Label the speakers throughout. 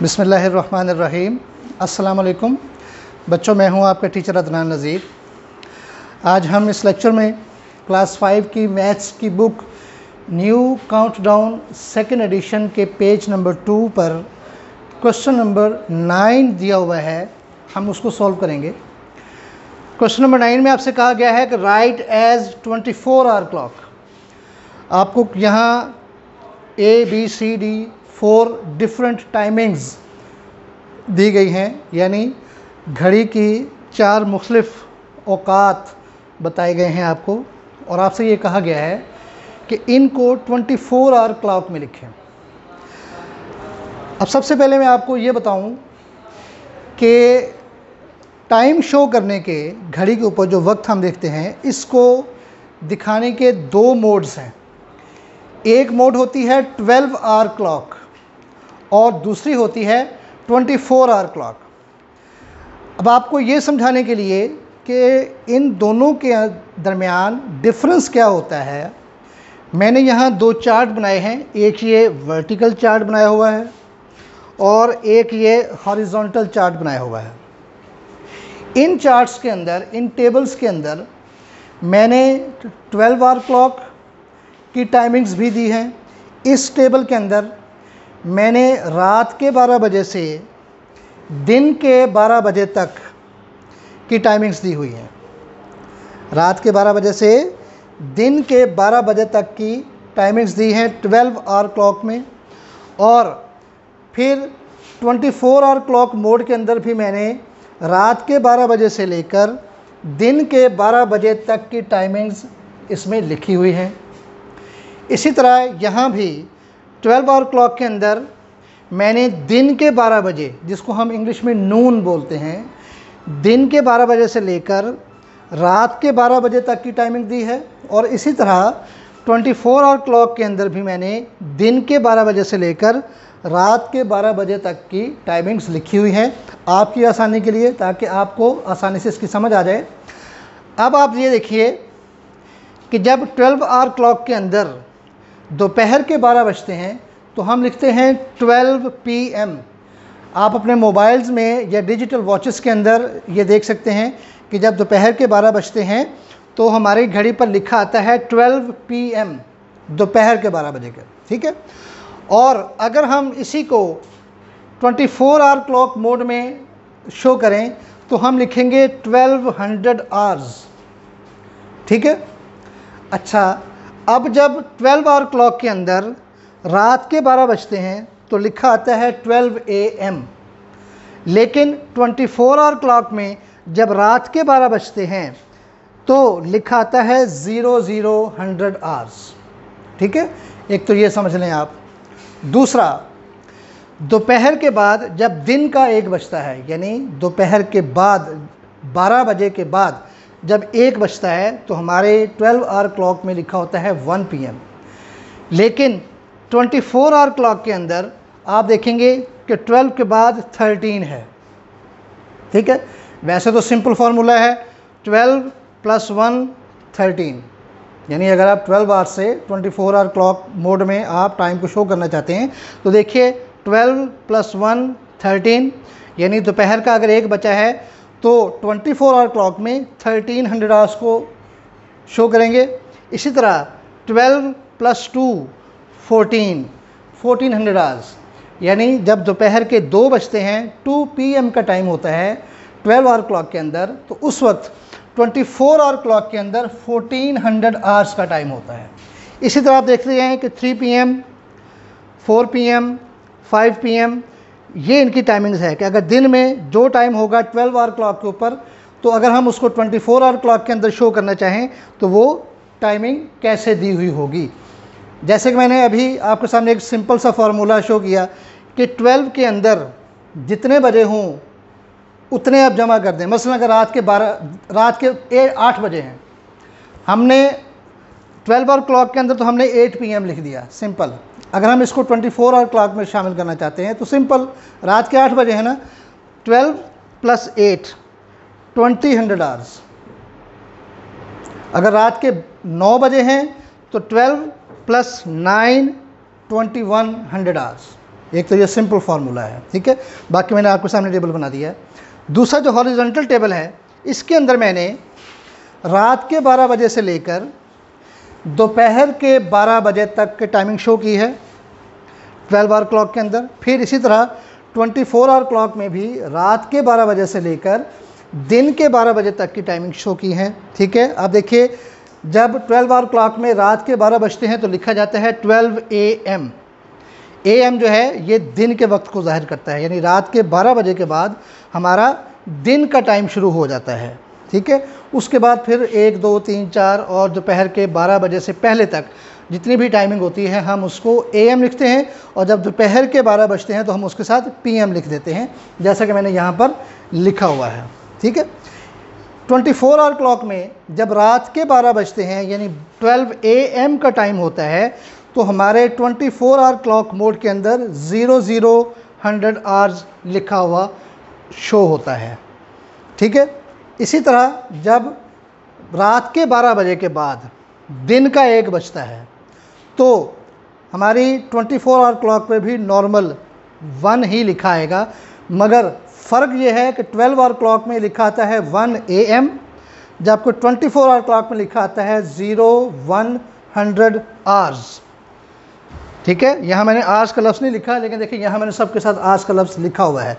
Speaker 1: बिस्मिल्लाहिर्रहमानिर्रहीम। अस्सलाम वालेकुम बच्चों, मैं हूं आपका टीचर अदनान नज़ीर। आज हम इस लेक्चर में क्लास 5 की मैथ्स की book new countdown second edition के पेज नंबर 2 पर क्वेश्चन नंबर 9 दिया हुआ है, हम उसको सॉल्व करेंगे। क्वेश्चन नंबर 9 में आपसे कहा गया है कि राइट एज 24 आवर क्लॉक। आपको यहाँ ABCD 4 डिफरेंट टाइमिंग्स दी गई हैं, यानी घड़ी की 4 मुख्तलिफ औकात बताए गए हैं आपको, और आपसे ये कहा गया है कि इनको 24 आवर क्लॉक में लिखें। अब सबसे पहले मैं आपको ये बताऊं कि टाइम शो करने के घड़ी के ऊपर जो वक्त हम देखते हैं, इसको दिखाने के 2 मोड्स हैं। एक मोड होती है 12 आवर क्लॉक और दूसरी होती है 24 आवर क्लॉक। अब आपको ये समझाने के लिए कि इन दोनों के दरमियान डिफरेंस क्या होता है, मैंने यहाँ 2 चार्ट बनाए हैं। एक ये वर्टिकल चार्ट बनाया हुआ है और एक ये हॉरिजॉन्टल चार्ट बनाया हुआ है। इन चार्ट्स के अंदर, इन टेबल्स के अंदर मैंने 12 आवर क्लॉक की टाइमिंग्स भी दी हैं। इस टेबल के अंदर मैंने रात के 12 बजे से दिन के 12 बजे तक की टाइमिंग्स दी हुई हैं। रात के 12 बजे से दिन के 12 बजे तक की टाइमिंग्स दी हैं 12 आवर क्लॉक में, और फिर 24 आवर क्लॉक मोड के अंदर भी मैंने रात के 12 बजे से लेकर दिन के 12 बजे तक की टाइमिंग्स इसमें लिखी हुई हैं। इसी तरह यहाँ भी 12 आवर क्लॉक के अंदर मैंने दिन के 12 बजे, जिसको हम इंग्लिश में नून बोलते हैं, दिन के 12 बजे से लेकर रात के 12 बजे तक की टाइमिंग दी है। और इसी तरह 24 आवर क्लॉक के अंदर भी मैंने दिन के 12 बजे से लेकर रात के 12 बजे तक की टाइमिंग्स लिखी हुई हैं आपकी आसानी के लिए, ताकि आपको आसानी से इसकी समझ आ जाए। अब आप ये देखिए कि जब 12 आवर क्लॉक के अंदर दोपहर के 12 बजते हैं तो हम लिखते हैं 12 PM। आप अपने मोबाइल्स में या डिजिटल वॉचेस के अंदर ये देख सकते हैं कि जब दोपहर के 12 बजते हैं तो हमारी घड़ी पर लिखा आता है 12 PM, दोपहर के 12 बजे का, ठीक है। और अगर हम इसी को 24 आवर क्लॉक मोड में शो करें तो हम लिखेंगे 1200 आवर्स, ठीक है। अच्छा, अब जब 12 आवर क्लॉक के अंदर रात के 12 बजते हैं तो लिखा आता है 12 AM, लेकिन 24 आवर क्लॉक में जब रात के 12 बजते हैं तो लिखा आता है 0000 आवर्स, ठीक है। एक तो ये समझ लें आप। दूसरा, दोपहर के बाद जब दिन का 1 बजता है, यानी दोपहर के बाद 12 बजे के बाद जब 1 बजता है तो हमारे 12 आवर क्लॉक में लिखा होता है 1 PM, लेकिन 24 आवर क्लॉक के अंदर आप देखेंगे कि 12 के बाद 13 है, ठीक है। वैसे तो सिंपल फार्मूला है 12 + 1 13, यानी अगर आप 12 आवर से 24 आवर क्लॉक मोड में आप टाइम को शो करना चाहते हैं तो देखिए 12 + 1 13, यानी दोपहर का अगर 1 बचा है तो 24 आवर क्लॉक में 1300 आवर्स को शो करेंगे। इसी तरह 12 + 2 1400 आवर्स, यानी जब दोपहर के 2 बजते हैं 2 PM का टाइम होता है 12 आवर क्लॉक के अंदर, तो उस वक्त 24 आवर क्लॉक के अंदर 1400 आवर्स का टाइम होता है। इसी तरह आप देखते हैं कि 3 PM, 4 PM, 5 PM, ये इनकी टाइमिंग्स है कि अगर दिन में जो टाइम होगा 12 आवर क्लॉक के ऊपर, तो अगर हम उसको 24 आवर क्लॉक के अंदर शो करना चाहें तो वो टाइमिंग कैसे दी हुई होगी। जैसे कि मैंने अभी आपके सामने एक सिंपल सा फार्मूला शो किया कि 12 के अंदर जितने बजे हों उतने आप जमा कर दें। मसलन अगर रात के 8 बजे हैं, हमने 12 आवर क्लॉक के अंदर तो हमने 8 PM लिख दिया, सिंपल। अगर हम इसको 24 आवर क्लॉक में शामिल करना चाहते हैं तो सिंपल, रात के 8 बजे है ना, 12 + 8 2000 आवर्स। अगर रात के 9 बजे हैं तो 12 + 9 2100 आवर्स। एक तो ये सिंपल फार्मूला है, ठीक है। बाकी मैंने आपके सामने टेबल बना दिया है। दूसरा जो हॉरिजॉन्टल टेबल है, इसके अंदर मैंने रात के 12 बजे से लेकर दोपहर के 12 बजे तक की टाइमिंग शो की है 12 आवर क्लॉक के अंदर। फिर इसी तरह 24 आवर क्लॉक में भी रात के 12 बजे से लेकर दिन के 12 बजे तक की टाइमिंग शो की है, ठीक है। अब देखिए, जब 12 आवर क्लॉक में रात के 12 बजते हैं तो लिखा जाता है 12 AM। AM जो है ये दिन के वक्त को जाहिर करता है, यानी रात के 12 बजे के बाद हमारा दिन का टाइम शुरू हो जाता है, ठीक है। उसके बाद फिर 1, 2, 3, 4 और दोपहर के 12 बजे से पहले तक जितनी भी टाइमिंग होती है हम उसको AM लिखते हैं, और जब दोपहर के 12 बजते हैं तो हम उसके साथ PM लिख देते हैं, जैसा कि मैंने यहाँ पर लिखा हुआ है, ठीक है। 24 आवर क्लॉक में जब रात के 12 बजते हैं यानी 12 AM का टाइम होता है, तो हमारे 24 आवर क्लॉक मोड के अंदर 00 आवर्स लिखा हुआ शो होता है, ठीक है। इसी तरह जब रात के 12 बजे के बाद दिन का 1 बजता है तो हमारी 24 आवर क्लॉक पे भी नॉर्मल 1 ही लिखा आएगा, मगर फ़र्क ये है कि 12 आवर क्लॉक में लिखा आता है 1 AM, जबकि 24 आवर क्लॉक में लिखा आता है 0100 आवर्स, ठीक है। यहाँ मैंने आवर्स का लफ्ज़ नहीं लिखा, लेकिन देखिए यहाँ मैंने सबके साथ आवर्स का लफ्ज़ लिखा हुआ है,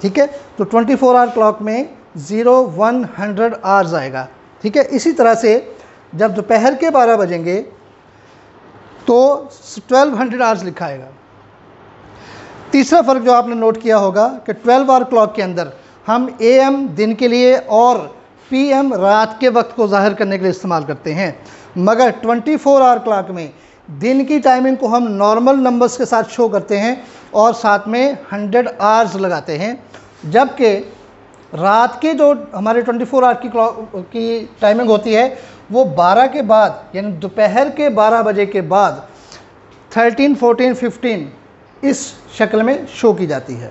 Speaker 1: ठीक है। तो 24 आवर क्लॉक में 0100 आवर्स आएगा, ठीक है। इसी तरह से जब दोपहर के 12 बजेंगे तो 1200 आवर्स लिखा आएगा। तीसरा फ़र्क जो आपने नोट किया होगा कि 12 आवर क्लॉक के अंदर हम AM दिन के लिए और PM रात के वक्त को ज़ाहिर करने के लिए इस्तेमाल करते हैं, मगर 24 आवर क्लॉक में दिन की टाइमिंग को हम नॉर्मल नंबर्स के साथ शो करते हैं और साथ में 100 आवर्स लगाते हैं, जबकि रात के जो हमारे 24 आवर की टाइमिंग होती है वो 12 के बाद यानी दोपहर के 12 बजे के बाद 13, 14, 15 इस शक्ल में शो की जाती है।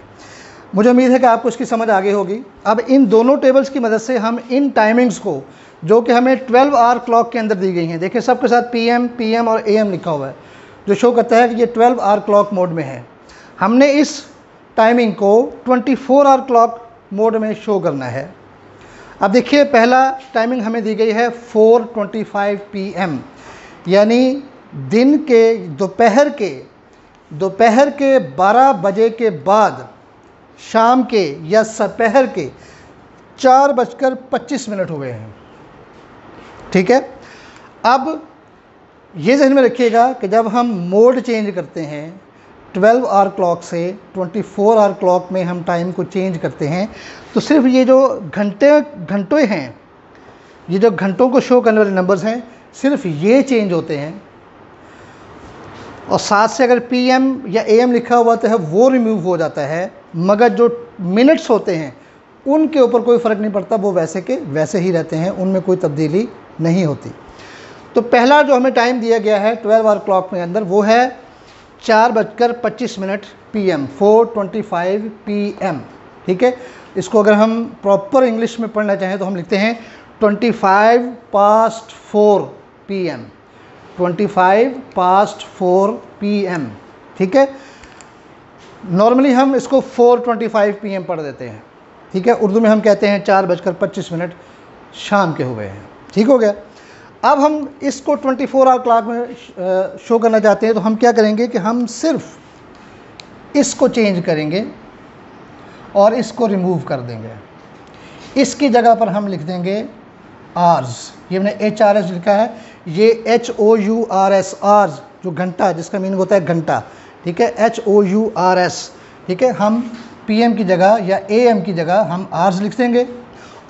Speaker 1: मुझे उम्मीद है कि आपको इसकी समझ आ गई होगी। अब इन दोनों टेबल्स की मदद से हम इन टाइमिंग्स को, जो कि हमें 12 आवर क्लॉक के अंदर दी गई हैं, देखिए सबके साथ PM और AM लिखा हुआ है, जो शो करता है कि ये 12 आवर क्लॉक मोड में है। हमने इस टाइमिंग को 24 आवर क्लॉक मोड में शो करना है। अब देखिए, पहला टाइमिंग हमें दी गई है 4:25 PM, यानी दिन के दोपहर के 12 बजे के बाद शाम के या दोपहर के 4:25 हो गए हैं, ठीक है। अब ये ज़हन में रखिएगा कि जब हम मोड चेंज करते हैं 12 आवर क्लॉक से 24 आवर क्लॉक में हम टाइम को चेंज करते हैं, तो सिर्फ ये जो घंटे हैं, ये जो घंटों को शो करने वाले नंबर्स हैं, सिर्फ ये चेंज होते हैं, और साथ से अगर PM या AM लिखा हुआ तो है वो रिमूव हो जाता है, मगर जो मिनट्स होते हैं उनके ऊपर कोई फ़र्क नहीं पड़ता, वो वैसे के वैसे ही रहते हैं, उनमें कोई तब्दीली नहीं होती। तो पहला जो हमें टाइम दिया गया है 12 आवर क्लॉक में अंदर, वो है 4:25 PM, 4:25 PM, ठीक है। इसको अगर हम प्रॉपर इंग्लिश में पढ़ना चाहें तो हम लिखते हैं 25 PM, 25 PM, ठीक है। नॉर्मली हम इसको 4:25 PM पढ़ देते हैं, ठीक है। उर्दू में हम कहते हैं 4:25 शाम के हुए हैं, ठीक हो गया। अब हम इसको 24 आवर क्लॉक में शो करना चाहते हैं, तो हम क्या करेंगे कि हम सिर्फ इसको चेंज करेंगे और इसको रिमूव कर देंगे। इसकी जगह पर हम लिख देंगे आवर्स, ये हमने HRS लिखा है, ये HOURS आवर्स, जो घंटा, जिसका मीनिंग होता है घंटा, ठीक है, HOURS, ठीक है। हम PM की जगह या AM की जगह हम आवर्स लिख देंगे,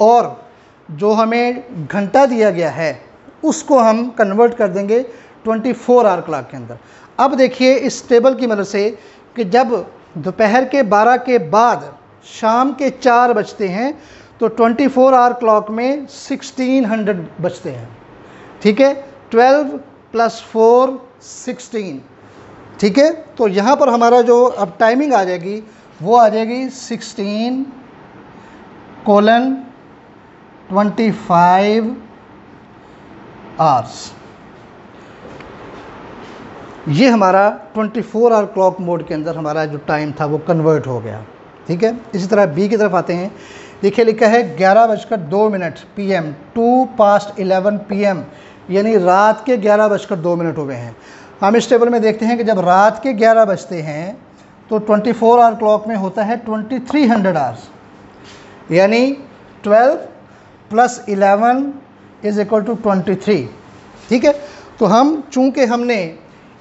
Speaker 1: और जो हमें घंटा दिया गया है उसको हम कन्वर्ट कर देंगे 24 आवर क्लॉक के अंदर। अब देखिए इस टेबल की मदद से कि जब दोपहर के 12 के बाद शाम के 4 बजते हैं तो 24 आवर क्लॉक में 1600 बजते हैं, ठीक है। 12 + 4 16, ठीक है। तो यहाँ पर हमारा जो अब टाइमिंग आ जाएगी वो आ जाएगी 16:25 आवर्स, ये हमारा 24 आवर क्लॉक मोड के अंदर हमारा जो टाइम था वो कन्वर्ट हो गया। ठीक है, इसी तरह बी की तरफ आते हैं। देखिए लिखा है 11:02 PM, 2:11 PM, यानी रात के 11:02 हो गए हैं। हम इस टेबल में देखते हैं कि जब रात के 11 बजते हैं तो 24 आवर क्लॉक में होता है 2300 आवर्स, यानी 12 + 11 = 23। ठीक है, तो हम चूंकि हमने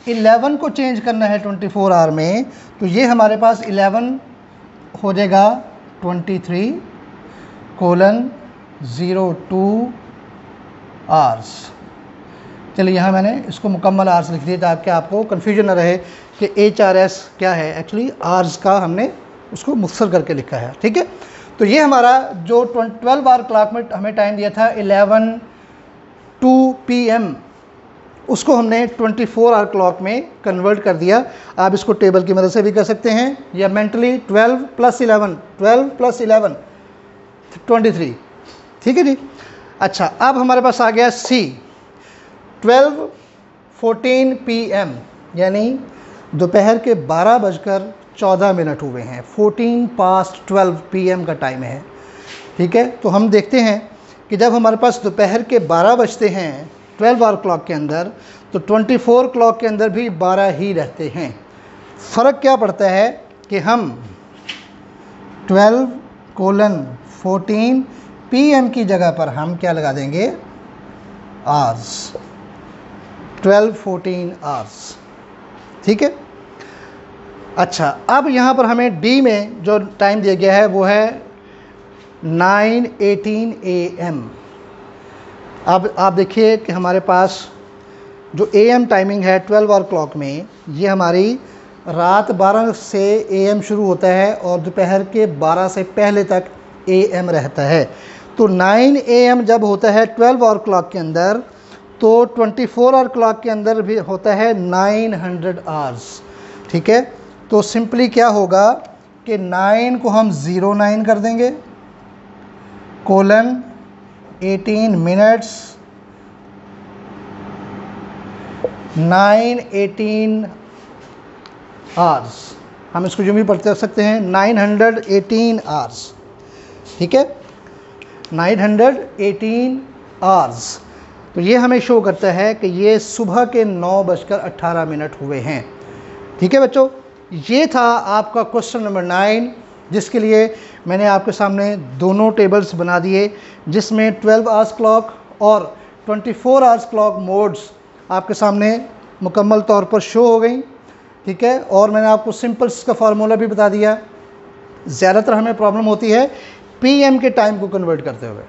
Speaker 1: 11 को चेंज करना है 24 आवर में, तो ये हमारे पास 11 हो जाएगा 23:02 आवर्स। चलिए यहाँ मैंने इसको मुकम्मल आवर्स लिख दिया ताकि आपको कन्फ्यूजन न रहे कि HRS क्या है। एक्चुअली आवर्स का हमने उसको मुख्तसर करके लिखा है। ठीक है, तो ये हमारा जो 12 आवर क्लॉक में हमें टाइम दिया था 11:02 PM, उसको हमने 24 आवर क्लॉक में कन्वर्ट कर दिया। आप इसको टेबल की मदद से भी कर सकते हैं या मेंटली 12 + 11 23। ठीक है जी। अच्छा, अब हमारे पास आ गया C, 12:14 PM, यानी दोपहर के 12:14 हुए हैं, 14:12 PM का टाइम है। ठीक है, तो हम देखते हैं कि जब हमारे पास दोपहर के 12 बजते हैं 12 आवर क्लॉक के अंदर, तो 24 क्लॉक के अंदर भी 12 ही रहते हैं। फ़र्क क्या पड़ता है कि हम 12:14 PM की जगह पर हम क्या लगा देंगे, आवर्स, 12-14 आवर्स। ठीक है। अच्छा, अब यहाँ पर हमें डी में जो टाइम दिया गया है वो है 9:18 AM। अब आप देखिए कि हमारे पास जो AM टाइमिंग है 12 आवर क्लॉक में, ये हमारी रात 12 से AM शुरू होता है और दोपहर के 12 से पहले तक AM रहता है। तो 9 AM जब होता है 12 आवर क्लॉक के अंदर, तो 24 आवर क्लॉक के अंदर भी होता है 900 आवर्स। ठीक है, तो सिंपली क्या होगा कि 9 को हम 09 कर देंगे, कोलन 18 मिनट्स, 918 आवर्स। हम इसको यूँ भी पढ़ते सकते हैं 918 आवर्स। ठीक है, 918 आवर्स। तो ये हमें शो करता है कि ये सुबह के 9:18 हुए हैं। ठीक है बच्चों, ये था आपका क्वेश्चन नंबर 9, जिसके लिए मैंने आपके सामने दोनों टेबल्स बना दिए, जिसमें 12 आवर्स क्लॉक और 24 आवर्स क्लॉक मोड्स आपके सामने मुकम्मल तौर पर शो हो गई। ठीक है, और मैंने आपको सिंपल्स का फार्मूला भी बता दिया। ज़्यादातर हमें प्रॉब्लम होती है PM के टाइम को कन्वर्ट करते हुए।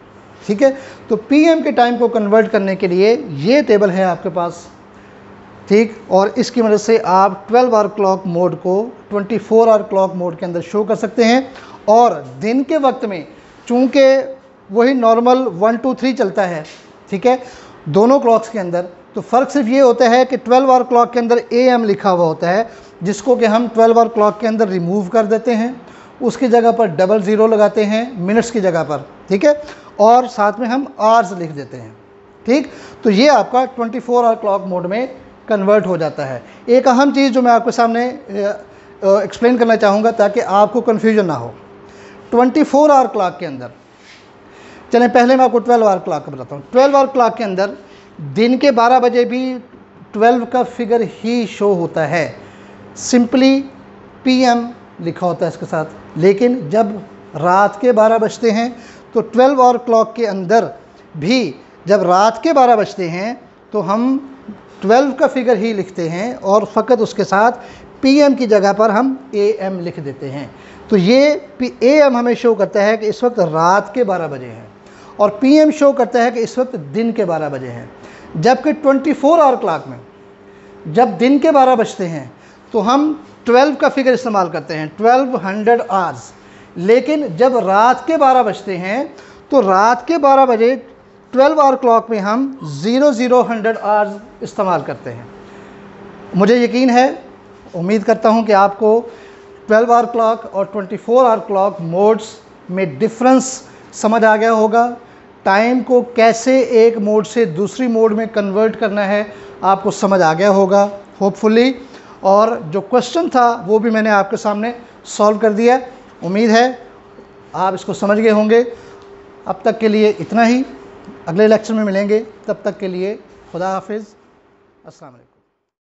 Speaker 1: ठीक है, तो PM के टाइम को कन्वर्ट करने के लिए ये टेबल है आपके पास। ठीक, और इसकी मदद से आप 12 आवर क्लॉक मोड को 24 आवर क्लॉक मोड के अंदर शो कर सकते हैं। और दिन के वक्त में चूँकि वही नॉर्मल 1 2 3 चलता है, ठीक है, दोनों क्लॉक्स के अंदर, तो फ़र्क सिर्फ ये होता है कि 12 आवर क्लॉक के अंदर AM लिखा हुआ होता है, जिसको कि हम 12 आवर क्लॉक के अंदर रिमूव कर देते हैं, उसकी जगह पर 00 लगाते हैं मिनट्स की जगह पर। ठीक है, और साथ में हम आवर्स लिख देते हैं। ठीक, तो ये आपका 24 आवर क्लॉक मोड में कन्वर्ट हो जाता है। एक अहम चीज़ जो मैं आपके सामने एक्सप्लेन करना चाहूँगा ताकि आपको कन्फ्यूजन ना हो, 24 आवर क्लॉक के अंदर, चलें पहले मैं आपको 12 आवर क्लॉक का बताता हूँ। 12 आवर क्लॉक के अंदर दिन के 12 बजे भी 12 का फिगर ही शो होता है, सिंपली PM लिखा होता है इसके साथ। लेकिन जब रात के 12 बजते हैं तो 12 आवर क्लॉक के अंदर भी जब रात के 12 बजते हैं तो हम 12 का फिगर ही लिखते हैं और फ़कत उसके साथ PM की जगह पर हम AM लिख देते हैं। तो ये AM हमें शो करता है कि इस वक्त रात के 12 बजे हैं और PM शो करता है कि इस वक्त दिन के 12 बजे हैं। जबकि 24 आवर क्लॉक में जब दिन के 12 बजते हैं तो हम 12 का फिगर इस्तेमाल करते हैं, 1200 आवर्स। लेकिन जब रात के 12 बजते हैं तो रात के 12 बजे 12 आवर क्लॉक में हम 0000 आवर्स इस्तेमाल करते हैं। मुझे यकीन है, उम्मीद करता हूं कि आपको 12 आवर क्लॉक और 24 आवर क्लॉक मोड्स में डिफरेंस समझ आ गया होगा। टाइम को कैसे एक मोड से दूसरी मोड में कन्वर्ट करना है आपको समझ आ गया होगा। होपफुली, और जो क्वेश्चन था वो भी मैंने आपके सामने सॉल्व कर दिया। उम्मीद है आप इसको समझ गए होंगे। अब तक के लिए इतना ही, अगले लेक्चर में मिलेंगे, तब तक के लिए खुदा हाफिज़, अस्सलाम वालेकुम।